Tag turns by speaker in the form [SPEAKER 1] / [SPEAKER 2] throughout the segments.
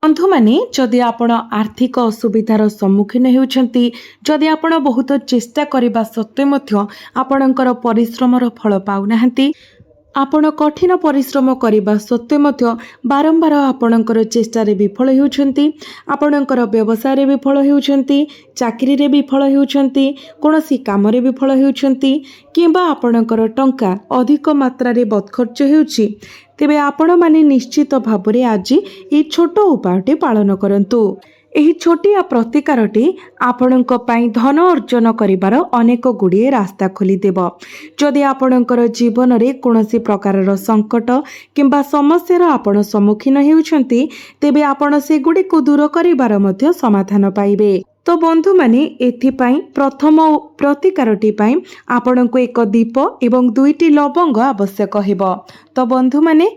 [SPEAKER 1] बंधु माने जदि आपण आर्थिक असुविधार सम्मुखीन होउछंती, जदि आपण बहुत चेष्टा करबा सत्वे मध्य आपणकर परिश्रमर फल पाउनाहांती, आपण कठिन परिश्रम करबा सत्वे मध्य बारंबार आपणकर चेष्टारे विफल होउछंती, आपणकर व्यवसाय रे विफल होउछंती, चाकरी रे विफल होउछंती, कोनोसी काम रे विफल होउछंती, किंबा आपणकर टंका अधिक मात्रा रे बदखर्च होउछि, तेबे आपण माने निश्चित भावरे आज ये छोट उपायटी पालन करंतु। एही छोटिया प्रतिकारटी आपणक पई धन अर्जन करिवार अनेक गुड़िए रास्ता खोली देब। जदि आपणकर जीवन रे कोनोसी प्रकारर संकट किंबा समस्यार आपण सम्मुखीन हेउछंती, तेबे आपण से गुडी को दूर करिवार मध्य समाधान पाइबे। तो बंधु माने एथिपाई प्रथम प्रतिकारटी पाई आपणको एक दीप एवं दुईटी लवंग आवश्यक हेबो। तो बंधु माने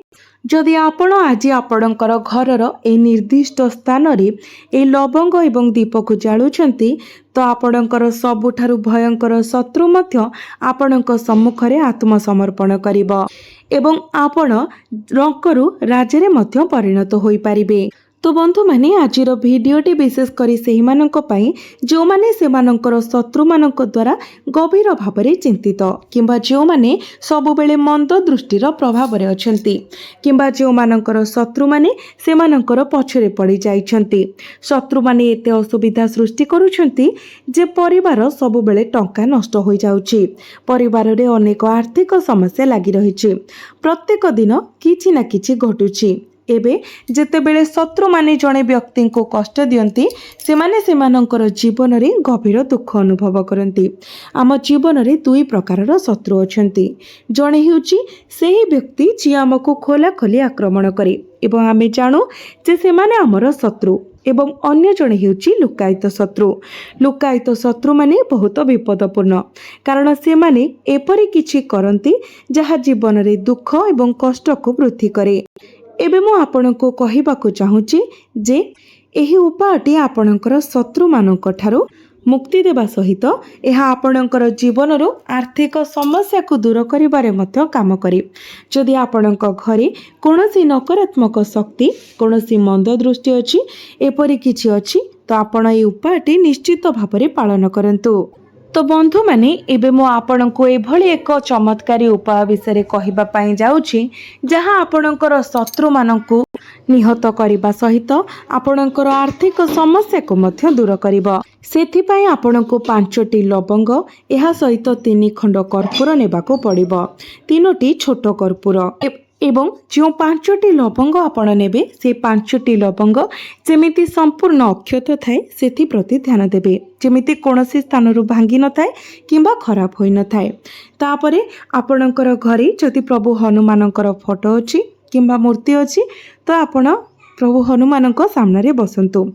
[SPEAKER 1] जदि आपण आज आपणकर घरर ए निर्दिष्ट स्थान रे ए लवंग एवं दीप को जाळुछंती, तो आपणकर सबुठारु भयंकर शत्रु मध्य आपणक सम्मुखरे आत्मसमर्पण करिबो एवं आपण रंकरु राजरे मध्य परिणत होई पारिबे। तो बंधु माने आजिर भिडियोटी विशेष करी सेहि मानक पई जो माने से मानकर शत्रु मानक द्वारा गभीर भावरे चिंतित, किंबा जो माने सबु बेले मंद दृष्टिर प्रभाव रे अछंती, किंबा जो मानकर शत्रु माने से मानकर पछरे पड़ी जाइछंती। शत्रु माने एते असुविधा सृष्टि करूछंती जे परिवार सबु बेले टंका नष्ट होई जाउछि, परिवार रे अनेक आर्थिक समस्या लागि रहिछि, प्रत्येक दिन किछि ना किछि घटुछि। एबे जेतेबेले शत्रु माने जणे व्यक्ति को कष्ट दियंती, सेमाने सेमानंकर जीवन रे गभीर दुख अनुभव करंती। आम जीवन रे दुई प्रकारर शत्रु अछंती। जणे हेउची सेही व्यक्ति जे हमको खोला खोली आक्रमण करे एवं आमे जानू जे सेमाने हमर शत्रु, एवं अन्य जणे हेउची लुकायित शत्रु। लुकायित शत्रु माने बहुत विपदपूर्ण, कारण से माने एपरि किछि करंती जहा जीवन रे दुख एवं कष्ट को वृद्धि करे। एबे मु आपनको कहिबाकु चाहूची जे एही उपायटी आपणकर शत्रु मानक ठारू मुक्ति देवा सहित यह आपणकर जीवनर आर्थिक समस्या को दूर करिबारे मध्य काम करे। जदि आपणक घरे कोनोसी नकारात्मक शक्ति, कोनोसी मंद दृष्टि अछि, एपरि किछि अछि, तो आपण ए उपायटी निश्चित भावरे पालन करंतु। तो बंधु माने एबे मो आपणको एभली एक चमत्कारी उपाय विषय कहिबा पई जाउछि, जहां आपणकर शत्रु मानकु निहत करिबा सहित आपणकर आर्थिक समस्या को मध्य दूर करिबो। सेथि पई आपणको 5टी लवंग एहा सहित 3 खंड कर्पूर नेबाको पड़िबो। 3टी छोट कर्पूर एवं जो 5टी लवंग आपण नेबे से 5टी लवंग जेमिति संपूर्ण अक्षत थाए सेथि प्रति ध्यान देबे, जेमिति कोनोसी स्थानरु भांगी न थाए किंबा खराब होई न थाए। तापरे आपणकर घरे जदि प्रभु हनुमानकर फोटो अछि किंबा मूर्ति अछि, तो आपण प्रभु हनुमानक सामने बसंतु।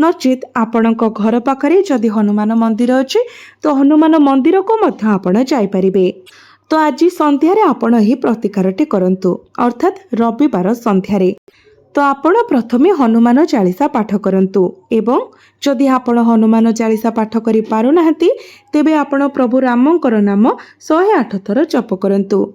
[SPEAKER 1] नचित आपणक घर पाखरे जदि हनुमान मंदिर अछि, तो हनुमान मंदिर को मध्य आपण जाई परिबे। तो आज संध्यारे आपण ही प्रतिकारटी करंतु, अर्थात रविवार संध्यारे। तो आपण प्रथमे हनुमान चालीसा पाठ करंतु, एवं जदि आपण हनुमान चालीसा पाठ करि पारु नाहंती, तेबे आपण प्रभु रामंकर नाम 108 थर जप करंतु।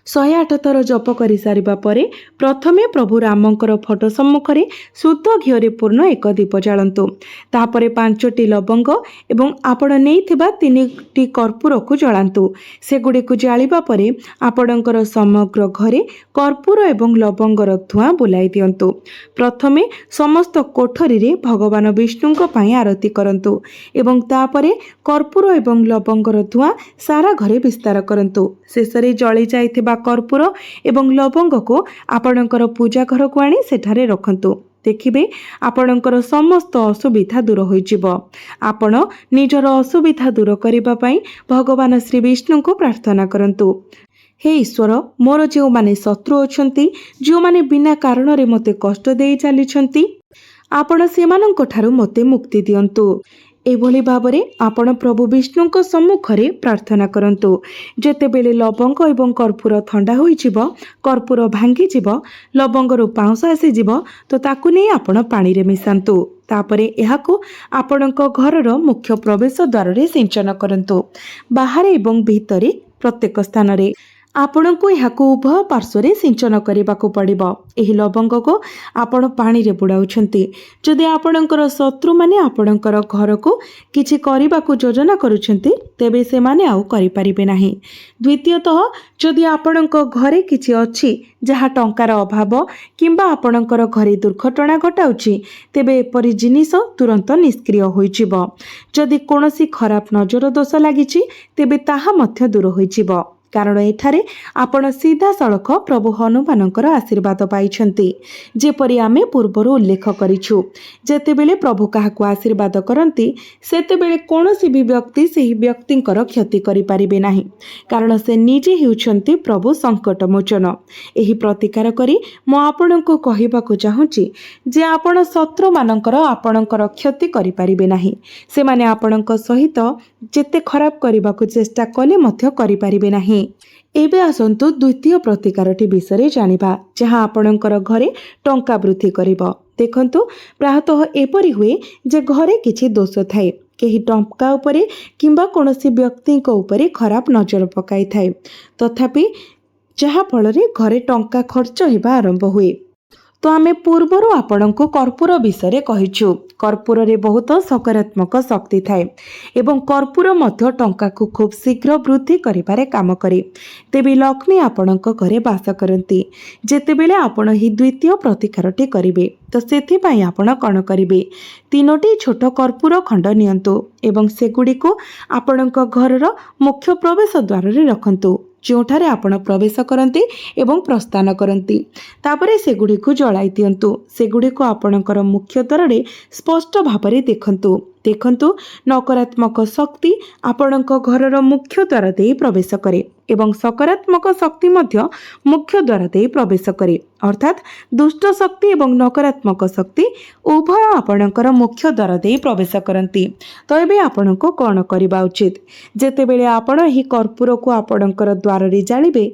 [SPEAKER 1] 108 थर जप करि सारिबा परे प्रथमे प्रभु रामंकर फोटो सम्मुखरे शुद्ध घिओरे पूर्ण एक दीप जाळंतु। तापरे 5टी लवंग एवं आपण नेइथिबा 3टी कर्पूर को जळांतु। सेगुडी को जाळिबा परे आपणकर समग्र घरे कर्पूर एवं लवंगर धुआं बुलाई दियंतु। प्रथमे समस्त कोठरी रे भगवान विष्णुଙ୍କ ପାଇଁ आरती करंतु एवं तापरे कर्पूर एवं लवंगर धुआं सारा घरे विस्तार करंतु। शेषरे जळी जाइथिबा कर्पूर एवं लवंग को आपणकर पूजा घर को आनी सेठारे रखंतु। देखिबे आपणकर समस्त असुविधा दूर होई जिवो। आपण निजर असुविधा दूर करिबा पई भगवान श्री विष्णु को प्रार्थना करंतु। हे ईश्वर, मोर जो माने शत्रु अछंती, जो माने बिना कारण रे मते कष्ट देई चलीछंती, आपण सेमानंक ठारू मते मुक्ति दियंतु। एभली भावरे आपण प्रभु विष्णुଙ୍କ सम्मुखरे प्रार्थना करंतु। जेतेबेले लवंग एवं कर्पूर ठंडा होई जिवो, कर्पूर भांगी जिवो, लवंगरु पाउंस आसी जिवो, तो ताकु नै आपण पानी रे मिसांतु। तापरे एहाकु आपणक घरर मुख्य प्रवेश द्वार रे सिंचन करंतु। बाहर एवं भीतरे प्रत्येक स्थान रे ଆପଣଙ୍କୁ ଏହାକୁ ଉଭୟ ପାର୍ଶ୍ୱରେ ସିଞ୍ଚନ କରିବାକୁ ପଡ଼ିବ। ଏହି ଲବଙ୍ଗକୁ ଆପଣ ପାଣିରେ ବୁଡ଼ାଉଛନ୍ତି। ଯଦି ଆପଣଙ୍କର ଶତ୍ରୁମାନେ ଆପଣଙ୍କର ଘରକୁ କିଛି କରିବାକୁ ଯୋଜନା କରୁଛନ୍ତି, ତେବେ ସେମାନେ ଆଉ କରିପାରିବେ ନାହିଁ। ଦ୍ୱିତୀୟତଃ, ଯଦି ଆପଣଙ୍କ ଘରେ କିଛି ଅଛି ଯାହା ଟଙ୍କାର ଅଭାବ କିମ୍ବା ଆପଣଙ୍କର ଘରେ ଦୁର୍ଘଟଣା ଘଟାଉଛି, ତେବେ ଏପରି ଜିନିଷ ତୁରନ୍ତ ନିଷ୍କ୍ରିୟ ହୋଇଯିବ। ଯଦି କୌଣସି ଖରାପ ନଜର ଦୋଷ ଲାଗିଛି, ତେବେ ତାହା ମଧ୍ୟ ଦୂର ହୋଇଯିବ। କାରଣ ଏଠାରେ ଆପଣ ସିଧାସଳଖ ପ୍ରଭୁ ହନୁମାନଙ୍କର ଆଶୀର୍ବାଦ ପାଇଛନ୍ତି। ଯେପରି ଆମେ ପୂର୍ବରୁ ଉଲ୍ଲେଖ କରିଛୁ, ଯେତେବେଳେ ପ୍ରଭୁ କାହାକୁ ଆଶୀର୍ବାଦ କରନ୍ତି, ସେତେବେଳେ କୌଣସି ବି ବ୍ୟକ୍ତି ସେହି ବ୍ୟକ୍ତିଙ୍କର କ୍ଷତି କରିପାରିବେ ନାହିଁ, କାରଣ ସେ ନିଜେ ହେଉଛନ୍ତି ପ୍ରଭୁ ସଙ୍କଟମୋଚନ। ଏହି ପ୍ରତିକାର କରି ମୁଁ ଆପଣଙ୍କୁ କହିବାକୁ ଚାହୁଁଛି ଯେ ଆପଣ ଶତ୍ରୁମାନଙ୍କର ଆପଣଙ୍କର କ୍ଷତି କରିପାରିବେ ନାହିଁ। ସେମାନେ ଆପଣଙ୍କ ସହିତ ଯେତେ ଖରାପ କରିବାକୁ ଚେଷ୍ଟା କଲେ ମଧ୍ୟ କରିପାରିବେ ନାହିଁ। ଏବେ ଆସନ୍ତୁ ଦ୍ୱିତୀୟ ପ୍ରତିକାରଟି ବିଷୟରେ ଜାଣିବା, ଯାହା ଆପଣଙ୍କର ଘରେ ଟଙ୍କା ବୃଦ୍ଧି କରିବ। ଦେଖନ୍ତୁ, ପ୍ରାୟତଃ ଏପରି ହୁଏ ଯେ ଘରେ କିଛି ଦୋଷ ଥାଏ। କେହି ଟଙ୍କା ଉପରେ କିମ୍ବା କୌଣସି ବ୍ୟକ୍ତିଙ୍କ ଉପରେ ଖରାପ ନଜର ପକାଇଥାଏ, ତଥାପି ଯାହାଫଳରେ ଘରେ ଟଙ୍କା ଖର୍ଚ୍ଚ ହେବା ଆରମ୍ଭ ହୁଏ। ତ ଆମେ ପୂର୍ବରୁ ଆପଣଙ୍କୁ କର୍ପୂର ବିଷୟରେ କହିଛୁ। କର୍ପୂରରେ ବହୁତ ସକାରାତ୍ମକ ଶକ୍ତି ଥାଏ ଏବଂ କର୍ପୂର ମଧ୍ୟ ଟଙ୍କାକୁ ଖୁବ୍ ଶୀଘ୍ର ବୃଦ୍ଧି କରିବାରେ କାମ କରେ। ଦେବୀ ଲକ୍ଷ୍ମୀ ଆପଣଙ୍କ ଘରେ ବାସ କରନ୍ତି। ଯେତେବେଳେ ଆପଣ ଏହି ଦ୍ୱିତୀୟ ପ୍ରତିକାରଟି କରିବେ, ତ ସେଥିପାଇଁ ଆପଣ କ'ଣ କରିବେ? 3ଟି ଛୋଟ କର୍ପୂର ଖଣ୍ଡ ନିଅନ୍ତୁ ଏବଂ ସେଗୁଡ଼ିକୁ ଆପଣଙ୍କ ଘରର ମୁଖ୍ୟ ପ୍ରବେଶ ଦ୍ୱାରରେ ରଖନ୍ତୁ, ଯେଉଁଠାରେ ଆପଣ ପ୍ରବେଶ କରନ୍ତି ଏବଂ ପ୍ରସ୍ଥାନ କରନ୍ତି। ତାପରେ ସେଗୁଡ଼ିକୁ ଜଳାଇ ଦିଅନ୍ତୁ। ସେଗୁଡ଼ିକୁ ଆପଣଙ୍କର ମୁଖ୍ୟ ଦ୍ୱାରରେ ସ୍ପଷ୍ଟ ଭାବରେ ଦେଖନ୍ତୁ। ନକାରାତ୍ମକ ଶକ୍ତି ଆପଣଙ୍କ ଘରର ମୁଖ୍ୟ ଦ୍ୱାର ଦେଇ ପ୍ରବେଶ କରେ ଏବଂ ସକାରାତ୍ମକ ଶକ୍ତି ମଧ୍ୟ ମୁଖ୍ୟ ଦ୍ୱାର ଦେଇ ପ୍ରବେଶ କରେ। ଅର୍ଥାତ୍ ଦୁଷ୍ଟ ଶକ୍ତି ଏବଂ ନକାରାତ୍ମକ ଶକ୍ତି ଉଭୟ ଆପଣଙ୍କର ମୁଖ୍ୟ ଦ୍ୱାର ଦେଇ ପ୍ରବେଶ କରନ୍ତି। ତ ଏବେ ଆପଣଙ୍କୁ କ'ଣ କରିବା ଉଚିତ? ଯେତେବେଳେ ଆପଣ ଏହି କର୍ପୂରକୁ ଆପଣଙ୍କର ଦ୍ୱାରରେ ଜାଳିବେ,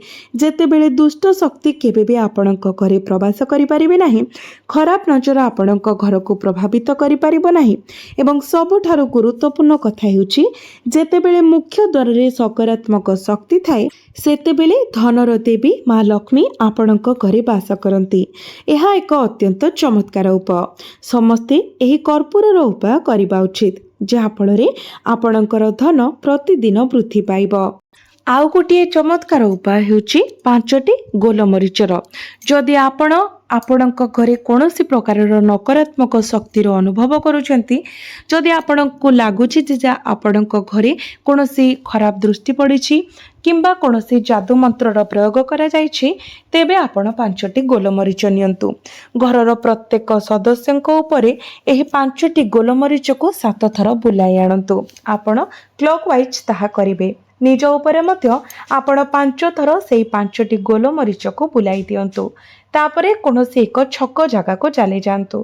[SPEAKER 1] ଯେତେବେଳେ ଦୁଷ୍ଟ ଶକ୍ତି କେବେ ବି ଆପଣଙ୍କ ଘରେ ପ୍ରବେଶ କରିପାରିବେ ନାହିଁ, ଖରାପ ନଜର ଆପଣଙ୍କ ଘରକୁ ପ୍ରଭାବିତ କରିପାରିବ ନାହିଁ ଏବଂ ସବୁଠାରୁ ଗୁରୁତ୍ୱପୂର୍ଣ୍ଣ କଥା ହେଉଛି, ଯେତେବେଳେ ମୁଖ୍ୟ ଦ୍ୱାରରେ ସକାରାତ୍ମକ ଶକ୍ତି ଥାଏ, ସେତେବେଳେ ଧନର ଦେବୀ ମା ଲକ୍ଷ୍ମୀ ଆପଣଙ୍କ ଘରେ ବାସ କରନ୍ତି। ଏହା ଏକ ଅତ୍ୟନ୍ତ ଚମତ୍କାର ଉପାୟ। ସମସ୍ତେ ଏହି କର୍ପୂରର ଉପାୟ କରିବା ଉଚିତ, ଯାହାଫଳରେ ଆପଣଙ୍କର ଧନ ପ୍ରତିଦିନ ବୃଦ୍ଧି ପାଇବ। ଆଉ ଗୋଟିଏ ଚମତ୍କାର ଉପାୟ ହେଉଛି 5ଟି ଗୋଲମରିଚର। ଯଦି ଆପଣ ଆପଣଙ୍କ ଘରେ କୌଣସି ପ୍ରକାରର ନକାରାତ୍ମକ ଶକ୍ତିର ଅନୁଭବ କରୁଛନ୍ତି, ଯଦି ଆପଣଙ୍କୁ ଲାଗୁଛି ଯେ ଆପଣଙ୍କ ଘରେ କୌଣସି ଖରାପ ଦୃଷ୍ଟି ପଡ଼ିଛି କିମ୍ବା କୌଣସି ଯାଦୁ ମନ୍ତ୍ରର ପ୍ରୟୋଗ କରାଯାଇଛି, ତେବେ ଆପଣ 5ଟି ଗୋଲମରିଚ ନିଅନ୍ତୁ। ଘରର ପ୍ରତ୍ୟେକ ସଦସ୍ୟଙ୍କ ଉପରେ ଏହି 5ଟି ଗୋଲମରିଚକୁ 7 ଥର ବୁଲାଇ ଆଣନ୍ତୁ। ଆପଣ କ୍ଲକ୍ୱାଇଜ୍ ତାହା କରିବେ। ନିଜ ଉପରେ ମଧ୍ୟ ଆପଣ 5 ଥର ସେହି 5ଟି ଗୋଲମରିଚକୁ ବୁଲାଇ ଦିଅନ୍ତୁ। ତାପରେ କୌଣସି ଏକ ଛକ ଜାଗାକୁ ଚାଲି ଯାଆନ୍ତୁ,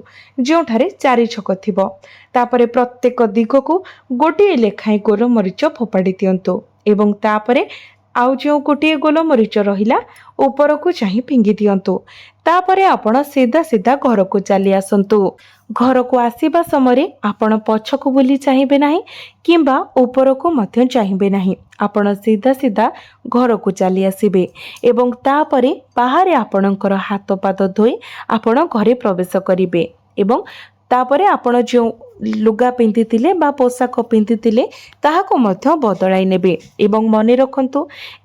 [SPEAKER 1] ଯେଉଁଠାରେ 4 ଛକ ଥିବ। ତାପରେ ପ୍ରତ୍ୟେକ ଦିଗକୁ ଗୋଟିଏ ଲେଖାଏଁ ଗୋଲମରିଚ ଫୋପାଡ଼ି ଦିଅନ୍ତୁ ଏବଂ ତାପରେ ଆଉ ଯେଉଁ ଗୋଟିଏ ଗୋଲମରିଚ ରହିଲା, ଉପରକୁ ଚାହିଁ ଫିଙ୍ଗି ଦିଅନ୍ତୁ। ତାପରେ ଆପଣ ସିଧା ଘରକୁ ଚାଲି ଆସନ୍ତୁ। ଘରକୁ ଆସିବା ସମୟରେ ଆପଣ ପଛକୁ ବୁଲି ଚାହିଁବେ ନାହିଁ କିମ୍ବା ଉପରକୁ ମଧ୍ୟ ଚାହିଁବେ ନାହିଁ। ଆପଣ ସିଧା ଘରକୁ ଚାଲି ଆସିବେ ଏବଂ ତାପରେ ବାହାରେ ଆପଣଙ୍କର ହାତ ପାଦ ଧୋଇ ଆପଣ ଘରେ ପ୍ରବେଶ କରିବେ ଏବଂ ତାପରେ ଆପଣ ଯେଉଁ ଲୁଗା ପିନ୍ଧିଥିଲେ ବା ପୋଷାକ ପିନ୍ଧିଥିଲେ ତାହାକୁ ମଧ୍ୟ ବଦଳାଇ ନେବେ। ଏବଂ ମନେ ରଖନ୍ତୁ,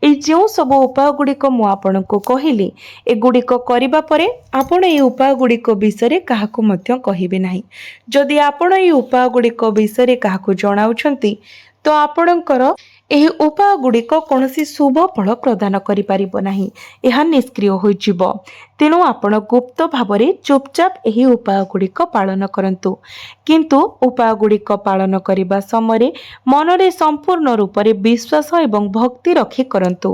[SPEAKER 1] ଏହି ଯେଉଁ ସବୁ ଉପାୟ ଗୁଡ଼ିକ ମୁଁ ଆପଣଙ୍କୁ କହିଲି, ଏଗୁଡ଼ିକ କରିବା ପରେ ଆପଣ ଏହି ଉପାୟ ଗୁଡ଼ିକ ବିଷୟରେ କାହାକୁ ମଧ୍ୟ କହିବେ ନାହିଁ। ଯଦି ଆପଣ ଏହି ଉପାୟ ଗୁଡ଼ିକ ବିଷୟରେ କାହାକୁ ଜଣାଉଛନ୍ତି, ତ ଆପଣଙ୍କର ଏହି ଉପାୟ ଗୁଡ଼ିକ କୌଣସି ଶୁଭ ଫଳ ପ୍ରଦାନ କରିପାରିବ ନାହିଁ, ଏହା ନିଷ୍କ୍ରିୟ ହୋଇଯିବ। ତେଣୁ ଆପଣ ଗୁପ୍ତ ଭାବରେ ଚୁପଚାପ ଏହି ଉପାୟ ଗୁଡ଼ିକ ପାଳନ କରନ୍ତୁ। କିନ୍ତୁ ଉପାୟ ଗୁଡ଼ିକ ପାଳନ କରିବା ସମୟରେ ମନରେ ସମ୍ପୂର୍ଣ୍ଣ ରୂପରେ ବିଶ୍ୱାସ ଏବଂ ଭକ୍ତି ରଖି କରନ୍ତୁ।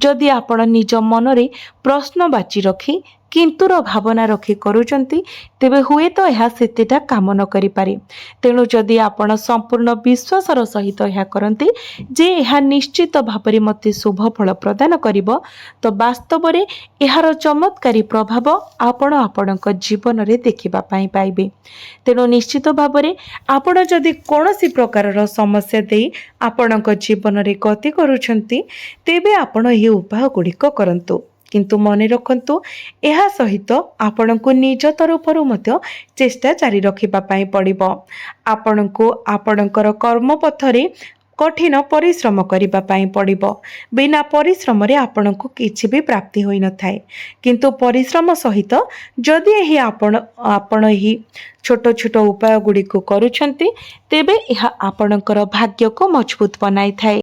[SPEAKER 1] ଯଦି ଆପଣ ନିଜ ମନରେ ପ୍ରଶ୍ନବାଚୀ ରଖି किंतुर भावना रखी करूचंती तेबे हुए तो यह सेतेटा काम न करि पारे। तेणु जदि आपण संपूर्ण विश्वासर सहित यह करती जे यह निश्चित भाव मते शुभ फल प्रदान करिब तो वास्तव रे एहार चमत्कारी प्रभाव आपण आपणक जीवन रे देखिबा पाई पाइबे। तेणु निश्चित भाव रे आपण जदि कोनोसी प्रकारर समस्या देई आपणक जीवन रे गति करूछंती तेबे आपण एही उपाय गुड़िक करंतु। किंतु मने रखंतु एहा सहित आपणको निज तरफरु मध्य चेष्टा जारी रखिबा पाई पड़िबो। आपणको आपणकर कर्म पथरे कठिन परिश्रम करिबा पाई पड़िबो। बिना परिश्रम रे आपणको किछि भी प्राप्ति होई न थाए। किंतु परिश्रम सहित जदि एही आपण एही छोट छोट उपाय गुड़ी को करूछंती तेबे एहा आपणकर भाग्य को मजबूत बनाई थाए।